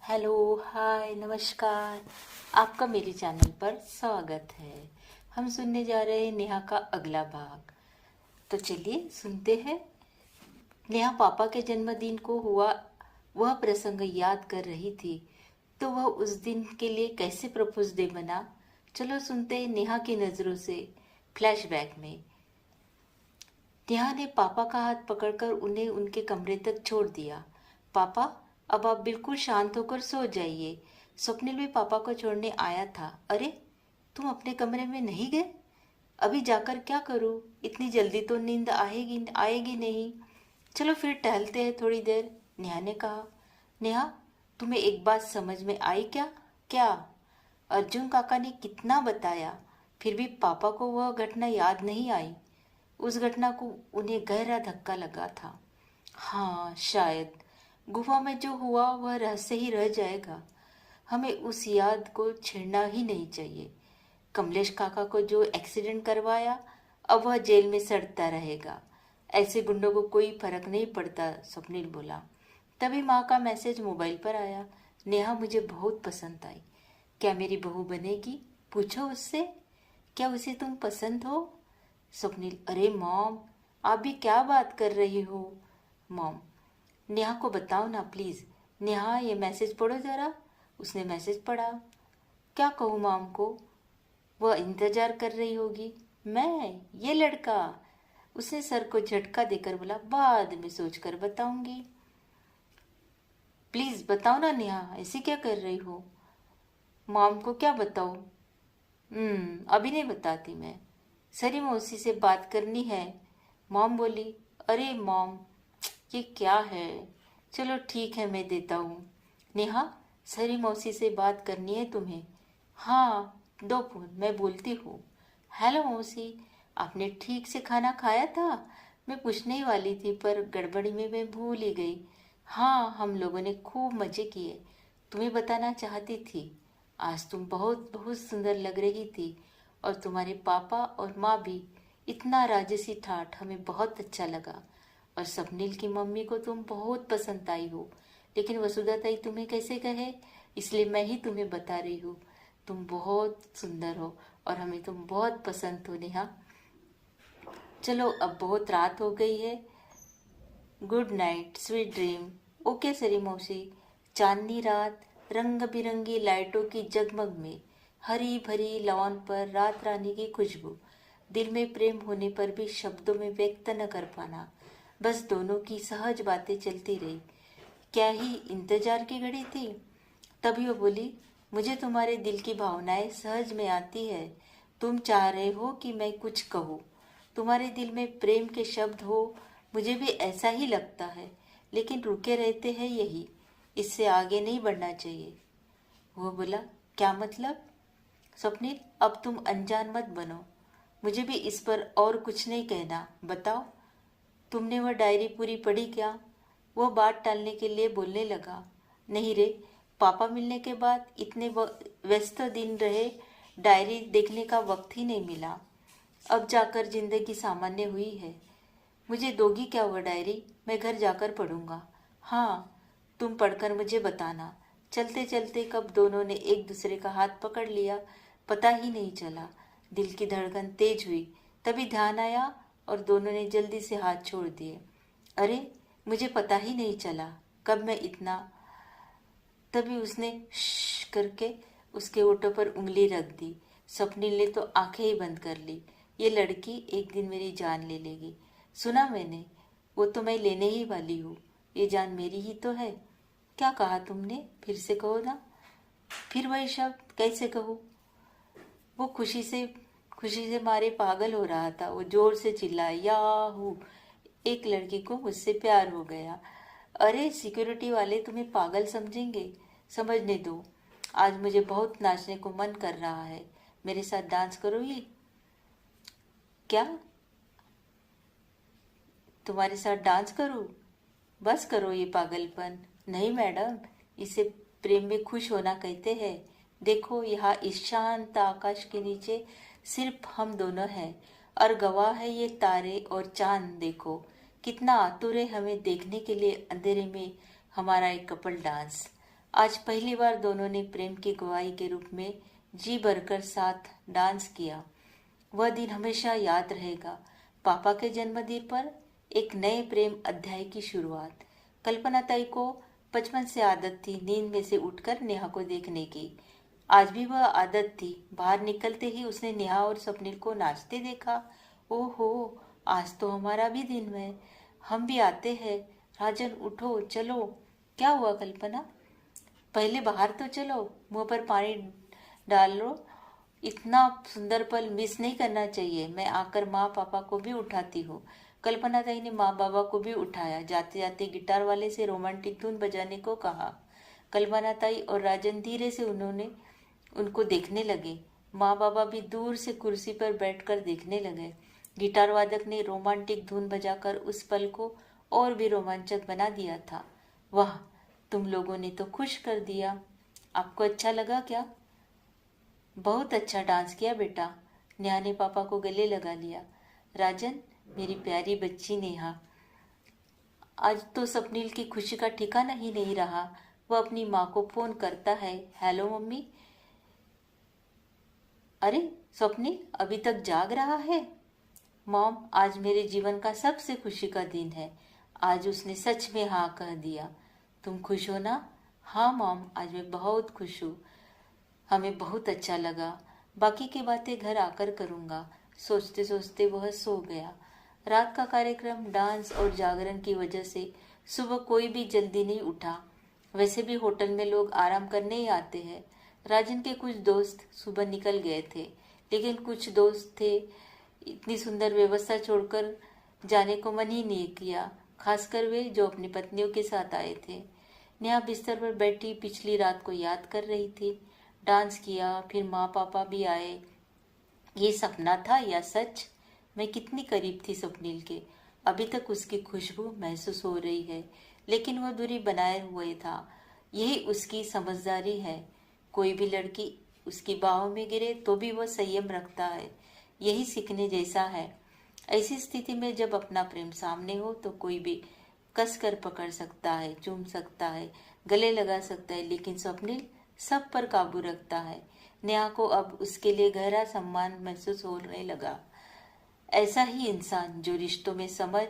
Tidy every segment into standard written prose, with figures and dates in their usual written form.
Hello, हाय, नमस्कार। आपका मेरे चैनल पर स्वागत है। हम सुनने जा रहे हैं नेहा का अगला भाग। तो चलिए सुनते हैं। नेहा पापा के जन्मदिन को हुआ वह प्रसंग याद कर रही थी, तो वह उस दिन के लिए कैसे प्रपोज डे बना। चलो सुनते हैं नेहा की नज़रों से फ्लैशबैक में। नेहा ने पापा का हाथ पकड़कर उन्हें उनके कमरे तक छोड़ दिया। पापा, अब आप बिल्कुल शांत होकर सो जाइए। स्वप्निल भी पापा को छोड़ने आया था। अरे, तुम अपने कमरे में नहीं गए? अभी जाकर क्या करूं? इतनी जल्दी तो नींद आएगी आएगी नहीं। चलो फिर टहलते हैं थोड़ी देर, नेहा ने कहा। नेहा, तुम्हें एक बात समझ में आई क्या? क्या? अर्जुन काका ने कितना बताया, फिर भी पापा को वह घटना याद नहीं आई। उस घटना को उन्हें गहरा धक्का लगा था। हाँ, शायद गुफा में जो हुआ वह रहस्य ही रह जाएगा। हमें उस याद को छेड़ना ही नहीं चाहिए। कमलेश काका को जो एक्सीडेंट करवाया, अब वह जेल में सड़ता रहेगा। ऐसे गुंडों को कोई फर्क नहीं पड़ता, स्वप्निल बोला। तभी माँ का मैसेज मोबाइल पर आया। नेहा मुझे बहुत पसंद आई। क्या मेरी बहू बनेगी? पूछो उससे। क्या उसे तुम पसंद हो? स्वप्निल, अरे मॉम, आप भी क्या बात कर रही हो? मॉम, नेहा को बताओ ना प्लीज। नेहा, ये मैसेज पढ़ो जरा। उसने मैसेज पढ़ा। क्या कहूँ मॉम को? वह इंतजार कर रही होगी। मैं? ये लड़का? उसने सर को झटका देकर बोला, बाद में सोचकर बताऊंगी। प्लीज बताओ ना नेहा, ऐसे क्या कर रही हो? मॉम को क्या बताऊं? अभी नहीं बताती मैं। सरी मौसी से बात करनी है। मॉम बोली। अरे मॉम, ये क्या है? चलो ठीक है, मैं देता हूँ। नेहा, सरी मौसी से बात करनी है तुम्हें। हाँ, दो फोन, मैं बोलती हूँ। हेलो मौसी, आपने ठीक से खाना खाया था? मैं पूछने ही वाली थी पर गड़बड़ी में मैं भूल ही गई। हाँ, हम लोगों ने खूब मजे किए। तुम्हें बताना चाहती थी, आज तुम बहुत बहुत सुंदर लग रही थी, और तुम्हारे पापा और माँ भी। इतना राजसी ठाठ हमें बहुत अच्छा लगा। और स्वप्निल की मम्मी को तुम बहुत पसंद आई हो, लेकिन वसुधा ताई तुम्हें कैसे कहे, इसलिए मैं ही तुम्हें बता रही हूँ। तुम बहुत सुंदर हो और हमें तुम बहुत पसंद हो नेहा। चलो अब बहुत रात हो गई है। Good night, sweet dream. Okay सरी मौसी। चांदनी रात, रंग बिरंगी लाइटों की जगमग में, हरी भरी लॉन पर रात रानी की खुशबू। दिल में प्रेम होने पर भी शब्दों में व्यक्त न कर पाना। बस दोनों की सहज बातें चलती रही। क्या ही इंतजार की घड़ी थी। तभी वो बोली, मुझे तुम्हारे दिल की भावनाएं सहज में आती है। तुम चाह रहे हो कि मैं कुछ कहूँ, तुम्हारे दिल में प्रेम के शब्द हो। मुझे भी ऐसा ही लगता है, लेकिन रुके रहते हैं यही। इससे आगे नहीं बढ़ना चाहिए। वो बोला, क्या मतलब? स्वप्निल, अब तुम अनजान मत बनो। मुझे भी इस पर और कुछ नहीं कहना। बताओ, तुमने वह डायरी पूरी पढ़ी क्या? वह बात टालने के लिए बोलने लगा। नहीं रे, पापा मिलने के बाद इतने व्यस्त दिन रहे, डायरी देखने का वक्त ही नहीं मिला। अब जाकर जिंदगी सामान्य हुई है। मुझे दोगी क्या वह डायरी? मैं घर जाकर पढ़ूंगा। हाँ, तुम पढ़कर मुझे बताना। चलते चलते कब दोनों ने एक दूसरे का हाथ पकड़ लिया, पता ही नहीं चला। दिल की धड़कन तेज हुई। तभी ध्यान आया और दोनों ने जल्दी से हाथ छोड़ दिए। अरे, मुझे पता ही नहीं चला कब मैं इतना। तभी उसने श्श करके उसके होठों पर उंगली रख दी। स्वप्निल ने तो आंखें ही बंद कर ली। ये लड़की एक दिन मेरी जान ले लेगी। सुना मैंने, वो तो मैं लेने ही वाली हूँ। ये जान मेरी ही तो है। क्या कहा तुमने? फिर से कहो ना। फिर वही शब्द कैसे कहूँ? वो खुशी से मारे पागल हो रहा था। वो जोर से चिल्लाया, याहू! एक लड़की को मुझसे प्यार हो गया। अरे, सिक्योरिटी वाले तुम्हें पागल समझेंगे। समझने दो। आज मुझे बहुत नाचने को मन कर रहा है। मेरे साथ डांस करोगी क्या? तुम्हारे साथ डांस करूं? बस करो ये पागलपन। नहीं मैडम, इसे प्रेम में खुश होना कहते हैं। देखो, यहाँ इस शांत आकाश के नीचे सिर्फ हम दोनों हैं, और गवाह है ये तारे और चांद। देखो कितना आतुर है हमें देखने के लिए अंधेरे में हमारा एक कपल डांस। आज पहली बार दोनों ने प्रेम की गवाही के रूप में जी भरकर साथ डांस किया। वह दिन हमेशा याद रहेगा। पापा के जन्मदिन पर एक नए प्रेम अध्याय की शुरुआत। कल्पना ताई को बचपन से आदत थी नींद में से उठकर नेहा को देखने की। आज भी वह आदत थी। बाहर निकलते ही उसने नेहा और स्वप्निल को नाचते देखा। ओहो, आज तो हमारा भी दिन है, हम भी आते हैं। राजन उठो चलो। क्या हुआ कल्पना? पहले बाहर तो चलो, मुंह पर पानी डाल लो। इतना सुंदर पल मिस नहीं करना चाहिए। मैं आकर माँ पापा को भी उठाती हूँ। कल्पना ताई ने माँ बाबा को भी उठाया। जाते जाते गिटार वाले से रोमांटिक धुन बजाने को कहा। कल्पना ताई और राजन धीरे से उनको देखने लगे। माँ बाबा भी दूर से कुर्सी पर बैठकर देखने लगे। गिटार वादक ने रोमांटिक धुन बजाकर उस पल को और भी रोमांचक बना दिया था। वाह, तुम लोगों ने तो खुश कर दिया। आपको अच्छा लगा क्या? बहुत अच्छा डांस किया बेटा। नेहा ने पापा को गले लगा लिया। राजन, मेरी प्यारी बच्ची नेहा। आज तो स्वप्निल की खुशी का ठिकाना ही नहीं रहा। वह अपनी माँ को फोन करता है। Hello mummy. अरे स्वप्निल अभी तक जाग रहा है? मॉम, आज मेरे जीवन का सबसे खुशी का दिन है। आज उसने सच में हाँ कह दिया। तुम खुश हो ना? हाँ मॉम, आज मैं बहुत खुश हूँ। हमें बहुत अच्छा लगा। बाकी की बातें घर आकर करूँगा। सोचते सोचते वह सो गया। रात का कार्यक्रम, डांस और जागरण की वजह से सुबह कोई भी जल्दी नहीं उठा। वैसे भी होटल में लोग आराम करने ही आते हैं। राजन के कुछ दोस्त सुबह निकल गए थे, लेकिन कुछ दोस्त थे इतनी सुंदर व्यवस्था छोड़कर जाने को मन ही नहीं किया, खासकर वे जो अपनी पत्नियों के साथ आए थे। नेहा बिस्तर पर बैठी पिछली रात को याद कर रही थी। डांस किया, फिर माँ पापा भी आए। ये सपना था या सच? मैं कितनी करीब थी स्वप्निल के। अभी तक उसकी खुशबू महसूस हो रही है, लेकिन वह दूरी बनाए हुए था। यही उसकी समझदारी है। कोई भी लड़की उसकी बाहों में गिरे तो भी वह संयम रखता है। यही सीखने जैसा है। ऐसी स्थिति में जब अपना प्रेम सामने हो तो कोई भी कस कर पकड़ सकता है, चूम सकता है, गले लगा सकता है, लेकिन स्वप्निल सब पर काबू रखता है। नेहा को अब उसके लिए गहरा सम्मान महसूस होने लगा। ऐसा ही इंसान जो रिश्तों में समझ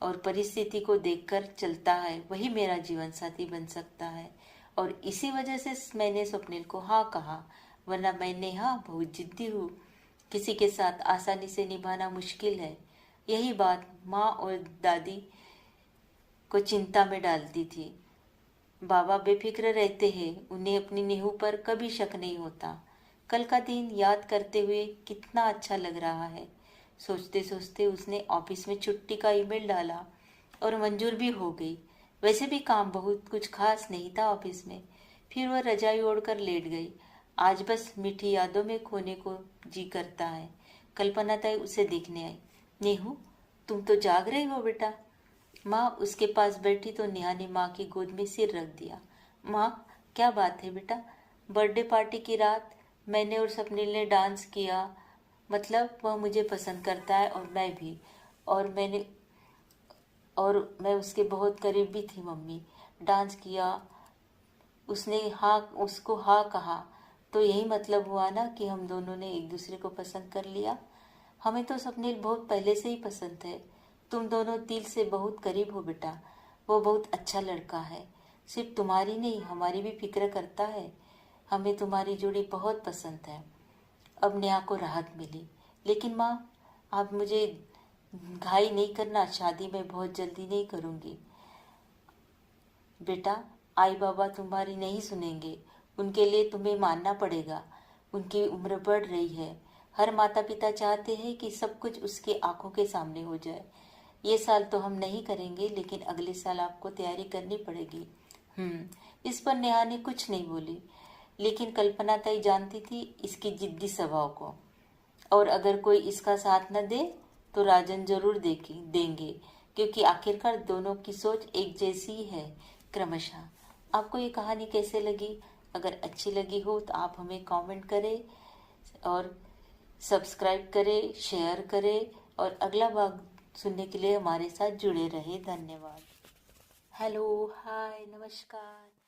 और परिस्थिति को देखकर चलता है, वही मेरा जीवन साथी बन सकता है। और इसी वजह से मैंने स्वप्निल को हाँ कहा, वरना मैं नेहा बहुत जिद्दी हूँ। किसी के साथ आसानी से निभाना मुश्किल है। यही बात माँ और दादी को चिंता में डालती थी। बाबा बेफिक्र रहते हैं, उन्हें अपनी नेहू पर कभी शक नहीं होता। कल का दिन याद करते हुए कितना अच्छा लग रहा है। सोचते सोचते उसने ऑफिस में छुट्टी का ईमेल डाला और मंजूर भी हो गई। वैसे भी काम बहुत कुछ खास नहीं था ऑफिस में। फिर वह रजाई ओढ़कर लेट गई। आज बस मीठी यादों में खोने को जी करता है। कल्पना ताई उसे देखने आई। नेहू, तुम तो जाग रही हो बेटा। माँ उसके पास बैठी तो नेहा ने माँ की गोद में सिर रख दिया। माँ, क्या बात है बेटा? बर्थडे पार्टी की रात मैंने और स्वप्निल ने डांस किया। मतलब वह मुझे पसंद करता है और मैं भी। और मैं उसके बहुत करीब भी थी मम्मी। डांस किया, उसको हाँ कहा, तो यही मतलब हुआ ना कि हम दोनों ने एक दूसरे को पसंद कर लिया। हमें तो स्वप्निल बहुत पहले से ही पसंद है। तुम दोनों दिल से बहुत करीब हो बेटा। वो बहुत अच्छा लड़का है। सिर्फ तुम्हारी नहीं, हमारी भी फिक्र करता है। हमें तुम्हारी जोड़ी बहुत पसंद है। अब नेहा को राहत मिली। लेकिन माँ, आप मुझे घाई नहीं करना। शादी मैं बहुत जल्दी नहीं करूँगी। बेटा, आई बाबा तुम्हारी नहीं सुनेंगे। उनके लिए तुम्हें मानना पड़ेगा। उनकी उम्र बढ़ रही है। हर माता पिता चाहते हैं कि सब कुछ उसकी आंखों के सामने हो जाए। ये साल तो हम नहीं करेंगे, लेकिन अगले साल आपको तैयारी करनी पड़ेगी। इस पर नेहा ने कुछ नहीं बोली, लेकिन कल्पना ताई जानती थी इसकी जिद्दी स्वभाव को। और अगर कोई इसका साथ न दे तो राजन जरूर देंगे, क्योंकि आखिरकार दोनों की सोच एक जैसी ही है। क्रमशः आपको ये कहानी कैसे लगी? अगर अच्छी लगी हो तो आप हमें कमेंट करें और सब्सक्राइब करें, शेयर करें और अगला भाग सुनने के लिए हमारे साथ जुड़े रहे। धन्यवाद। हेलो, हाय, नमस्कार।